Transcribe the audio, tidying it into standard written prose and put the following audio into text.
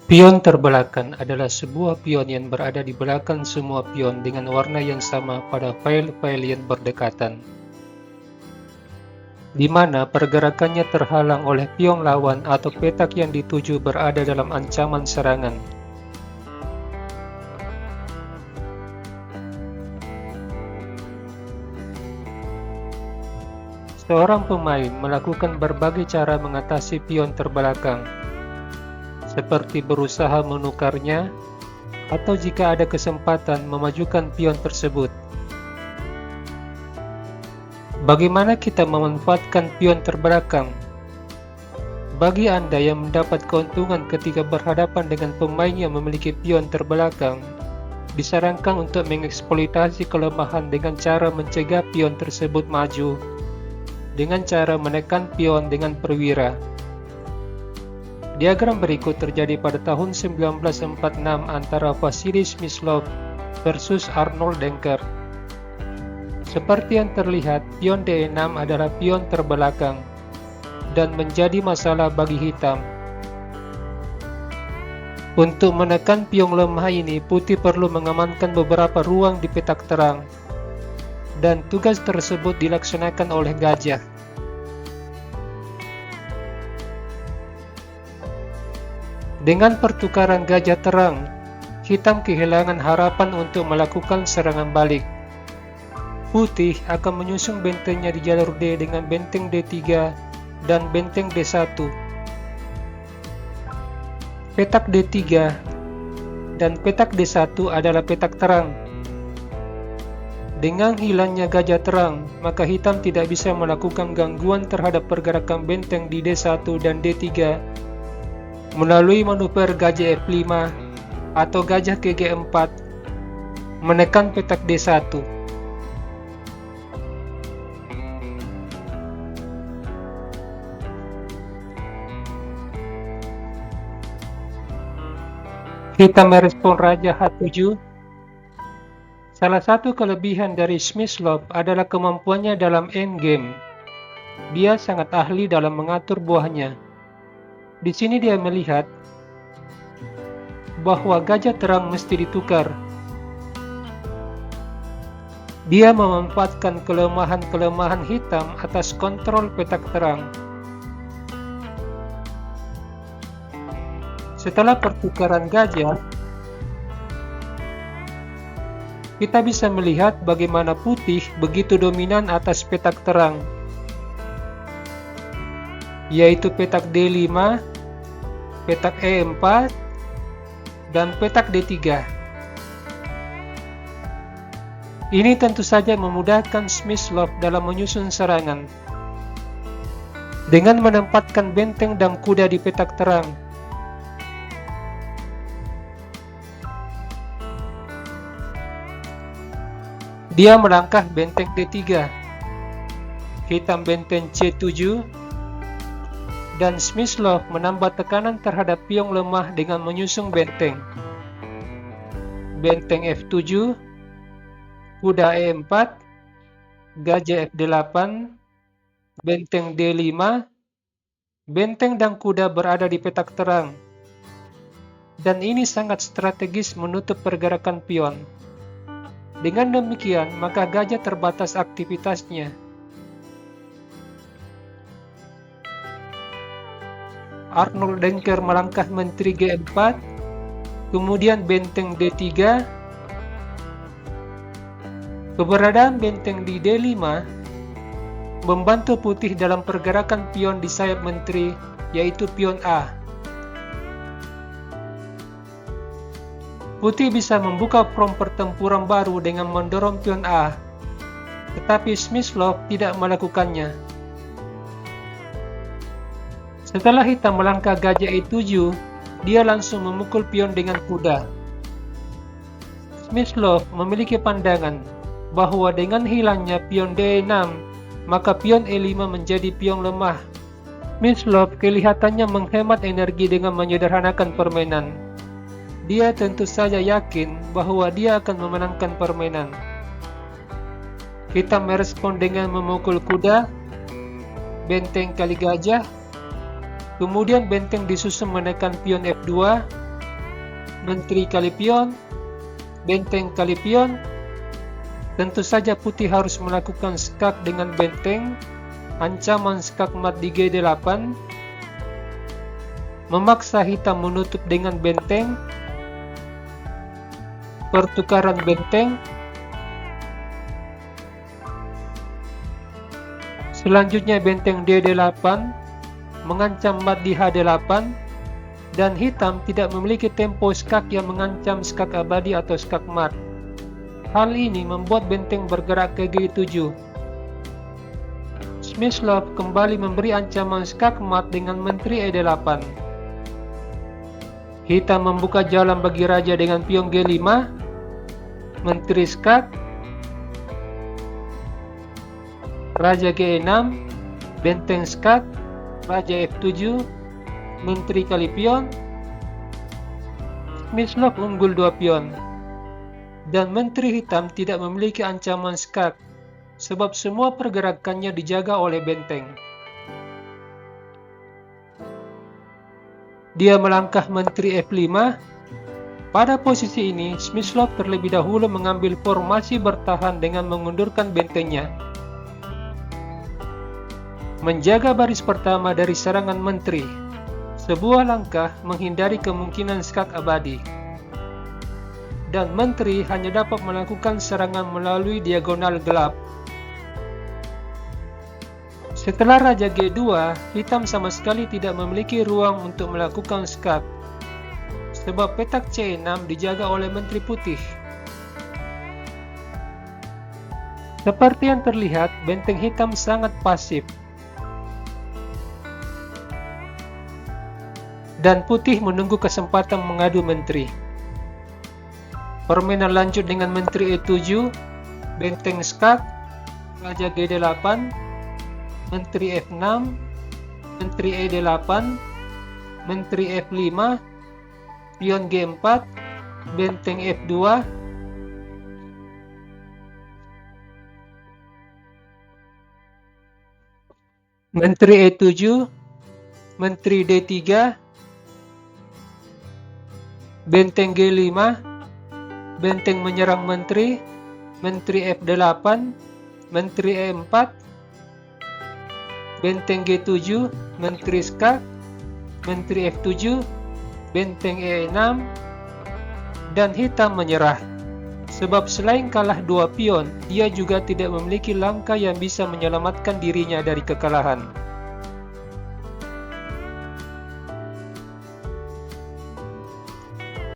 Pion terbelakang adalah sebuah pion yang berada di belakang semua pion dengan warna yang sama pada file-file yang berdekatan, di mana pergerakannya terhalang oleh pion lawan atau petak yang dituju berada dalam ancaman serangan. Seorang pemain melakukan berbagai cara mengatasi pion terbelakang, seperti berusaha menukarnya, atau jika ada kesempatan memajukan pion tersebut. Bagaimana kita memanfaatkan pion terbelakang? Bagi Anda yang mendapat keuntungan ketika berhadapan dengan pemain yang memiliki pion terbelakang, disarankan untuk mengeksploitasi kelemahan dengan cara mencegah pion tersebut maju dengan cara menekan pion dengan perwira. Diagram berikut terjadi pada tahun 1946 antara Vasily Smyslov versus Arnold Denker. Seperti yang terlihat, pion D6 adalah pion terbelakang dan menjadi masalah bagi hitam. Untuk menekan pion lemah ini, putih perlu mengamankan beberapa ruang di petak terang, dan tugas tersebut dilaksanakan oleh gajah. Dengan pertukaran gajah terang, hitam kehilangan harapan untuk melakukan serangan balik. Putih akan menyusun bentengnya di jalur D dengan benteng D3 dan benteng D1. Petak D3 dan petak D1 adalah petak terang. Dengan hilangnya gajah terang, maka hitam tidak bisa melakukan gangguan terhadap pergerakan benteng di D1 dan D3 melalui manuver gajah F5 atau gajah ke G4 menekan petak D1. Hitam merespon Raja H7. Salah satu kelebihan dari Smyslov adalah kemampuannya dalam endgame. Dia sangat ahli dalam mengatur buahnya. Di sini dia melihat bahwa gajah terang mesti ditukar. Dia memanfaatkan kelemahan-kelemahan hitam atas kontrol petak terang. Setelah pertukaran gajah, kita bisa melihat bagaimana putih begitu dominan atas petak terang, yaitu petak D5, petak E4, dan petak D3. Ini tentu saja memudahkan Smyslov dalam menyusun serangan. Dengan menempatkan benteng dan kuda di petak terang, dia melangkah benteng D3, hitam benteng C7, dan Smyslov menambah tekanan terhadap pion lemah dengan menyusun benteng F7, kuda E4, gajah F8, benteng D5, benteng dan kuda berada di petak terang, dan ini sangat strategis menutup pergerakan pion. Dengan demikian, maka gajah terbatas aktivitasnya. Arnold Denker melangkah menteri G4, kemudian benteng D3. Keberadaan benteng di D5 membantu putih dalam pergerakan pion di sayap menteri, yaitu pion A. Putih bisa membuka front pertempuran baru dengan mendorong pion A, tetapi Smyslov tidak melakukannya. Setelah hitam melangkah gajah E7, dia langsung memukul pion dengan kuda. Smyslov memiliki pandangan bahwa dengan hilangnya pion D6, maka pion E5 menjadi pion lemah. Smyslov kelihatannya menghemat energi dengan menyederhanakan permainan. Dia tentu saja yakin bahwa dia akan memenangkan permainan. Hitam merespon dengan memukul kuda, benteng kali gajah, kemudian benteng disusun menekan pion F2, menteri kali pion, benteng kali pion. Tentu saja putih harus melakukan skak dengan benteng, ancaman skak mat di G8, memaksa hitam menutup dengan benteng, pertukaran benteng. Selanjutnya benteng D8 mengancam mat di H8, dan hitam tidak memiliki tempo skak yang mengancam skak abadi atau skak mat. Hal ini membuat benteng bergerak ke G7. Smyslov kembali memberi ancaman skak mat dengan menteri E8. Hitam membuka jalan bagi raja dengan pion G5, menteri skak, raja G6, benteng skak, raja F7, menteri kali pion. Smyslov unggul 2 pion. Dan menteri hitam tidak memiliki ancaman skak, sebab semua pergerakannya dijaga oleh benteng. Dia melangkah menteri F5. Pada posisi ini, Smyslov terlebih dahulu mengambil formasi bertahan dengan mengundurkan bentengnya, menjaga baris pertama dari serangan menteri, sebuah langkah menghindari kemungkinan skak abadi. Dan menteri hanya dapat melakukan serangan melalui diagonal gelap. Setelah raja G2, hitam sama sekali tidak memiliki ruang untuk melakukan skak, sebab petak C6 dijaga oleh menteri putih. Seperti yang terlihat, benteng hitam sangat pasif, dan putih menunggu kesempatan mengadu menteri. Permainan lanjut dengan menteri E7, benteng skak, raja G8, menteri F6, menteri E8, menteri F5, pion G4, benteng F2, menteri E7, menteri D3, benteng G5, benteng menyerang menteri, menteri F8, menteri E4, benteng G7, menteri skak, menteri F7, benteng E6, dan hitam menyerah. Sebab selain kalah 2 pion, dia juga tidak memiliki langkah yang bisa menyelamatkan dirinya dari kekalahan.